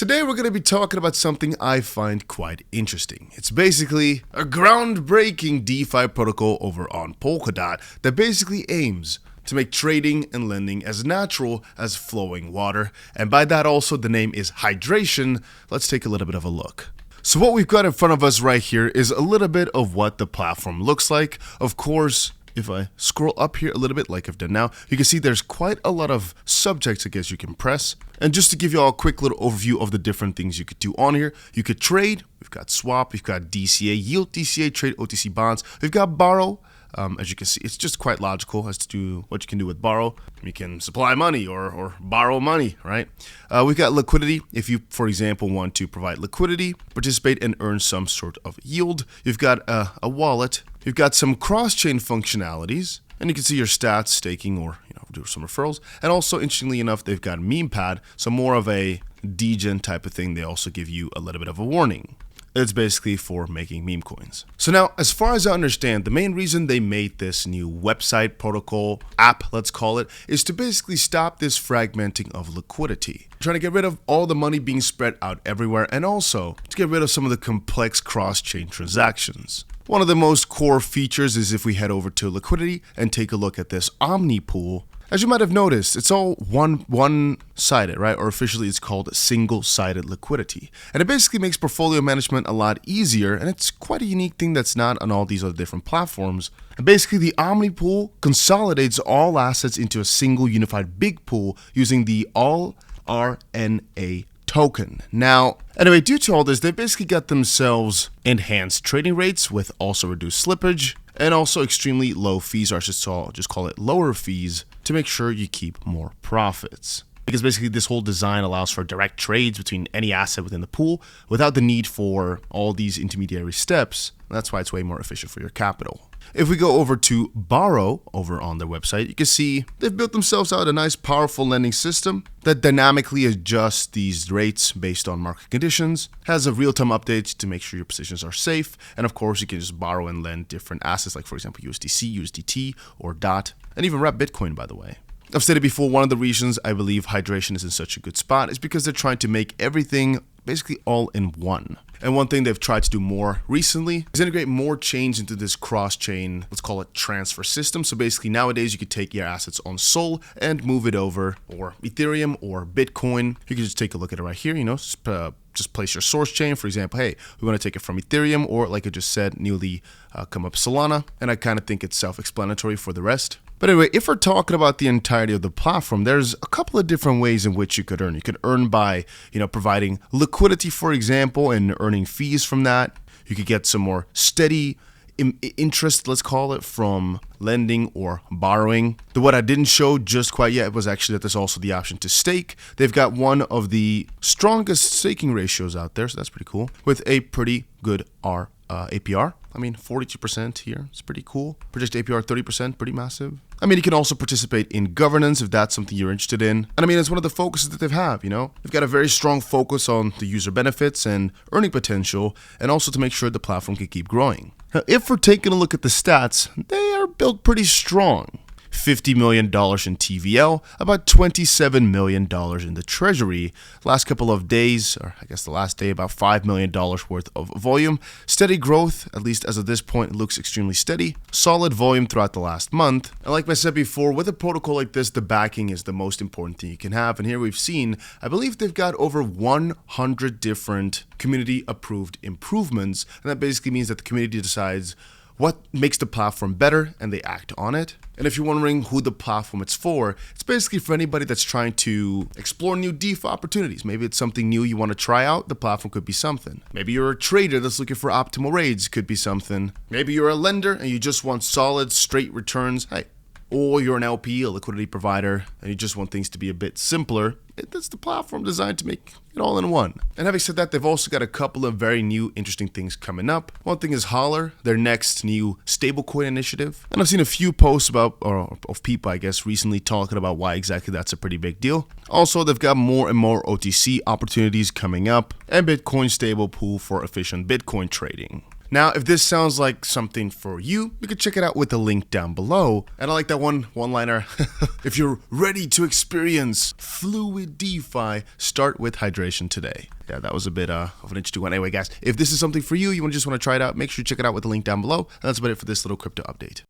Today we're going to be talking about something I find quite interesting. It's basically a groundbreaking DeFi protocol over on Polkadot that basically aims to make trading and lending as natural as flowing water. And by that also the name is hydration. Let's take a little bit of a look. So what we've got in front of us right here is a little bit of what the platform looks like. Of course, if I scroll up here a little bit like I've done now, you can see there's quite a lot of subjects I guess you can press. And just to give you all a quick little overview of the different things you could do on here, you could trade, we've got swap, we've got DCA, yield DCA, trade OTC bonds, we've got borrow. As you can see, it's just quite logical as to what you can do with borrow. You can supply money or borrow money, right? We've got liquidity. If you, for example, want to provide liquidity, participate and earn some sort of yield. You've got a wallet. You've got some cross-chain functionalities, and you can see your stats, staking, or do some referrals. And also, interestingly enough, they've got 𝗵𝗵𝗲𝗏, so more of a degen type of thing. They also give you a little bit of a warning. It's basically for making meme coins. So now, as far as I understand, the main reason they made this new website, protocol, app, let's call it, is to basically stop this fragmenting of liquidity. Trying to get rid of all the money being spread out everywhere, and also to get rid of some of the complex cross-chain transactions. One of the most core features is if we head over to liquidity and take a look at this Omni pool. As you might have noticed, it's all one-sided, right? Or officially it's called single-sided liquidity. And it basically makes portfolio management a lot easier, and it's quite a unique thing that's not on all these other different platforms. And basically the Omni pool consolidates all assets into a single unified big pool using the all RNA token. Now, anyway, due to all this, they basically got themselves enhanced trading rates with also reduced slippage and also extremely low fees, or I should just call it lower fees, to make sure you keep more profits. Because basically this whole design allows for direct trades between any asset within the pool without the need for all these intermediary steps. That's why it's way more efficient for your capital. If we go over to Borrow over on their website, you can see they've built themselves out a nice powerful lending system that dynamically adjusts these rates based on market conditions, has a real-time update to make sure your positions are safe, and of course you can just borrow and lend different assets like for example USDC, USDT, or DOT, and even wrap Bitcoin, by the way. I've stated before, one of the reasons I believe hydration is in such a good spot is because they're trying to make everything basically all in one. And one thing they've tried to do more recently is integrate more chains into this cross-chain, let's call it transfer system. So basically nowadays you could take your assets on Sol and move it over, or Ethereum or Bitcoin. You can just take a look at it right here, just place your source chain. For example, hey, we want to take it from Ethereum, or like I just said, newly come up Solana. And I kind of think it's self-explanatory for the rest. But anyway, if we're talking about the entirety of the platform, there's a couple of different ways in which you could earn. You could earn by, providing liquidity, for example, and earning fees from that. You could get some more steady interest, let's call it, from lending or borrowing. What I didn't show just quite yet was actually that there's also the option to stake. They've got one of the strongest staking ratios out there, so that's pretty cool, with a pretty good APR. 42% here, it's pretty cool. Projected APR 30%, pretty massive. You can also participate in governance if that's something you're interested in. And it's one of the focuses that they've have, They've got a very strong focus on the user benefits and earning potential, and also to make sure the platform can keep growing. Now, if we're taking a look at the stats, they are built pretty strong. $50 million in TVL, about $27 million in the treasury. Last couple of days, or I guess the last day, about $5 million worth of volume. Steady growth, at least as of this point, it looks extremely steady. Solid volume throughout the last month. And like I said before, with a protocol like this, the backing is the most important thing you can have. And here we've seen, I believe they've got over 100 different community approved improvements. And that basically means that the community decides what makes the platform better, and they act on it. And if you're wondering who the platform it's for, it's basically for anybody that's trying to explore new DeFi opportunities. Maybe it's something new you want to try out, the platform could be something. Maybe you're a trader that's looking for optimal rates, could be something. Maybe you're a lender and you just want solid, straight returns. Hey. Or you're an LP, a liquidity provider, and you just want things to be a bit simpler. That's the platform designed to make it all in one. And having said that, they've also got a couple of very new, interesting things coming up. One thing is Holler, their next new stablecoin initiative. And I've seen a few posts of people, I guess, recently talking about why exactly that's a pretty big deal. Also, they've got more and more OTC opportunities coming up, and Bitcoin stable pool for efficient Bitcoin trading. Now, if this sounds like something for you, you can check it out with the link down below. And I like that one-liner. If you're ready to experience fluid DeFi, start with hydration today. Yeah, that was a bit of an interesting one. Anyway, guys, if this is something for you, you just want to try it out, make sure you check it out with the link down below. And that's about it for this little crypto update.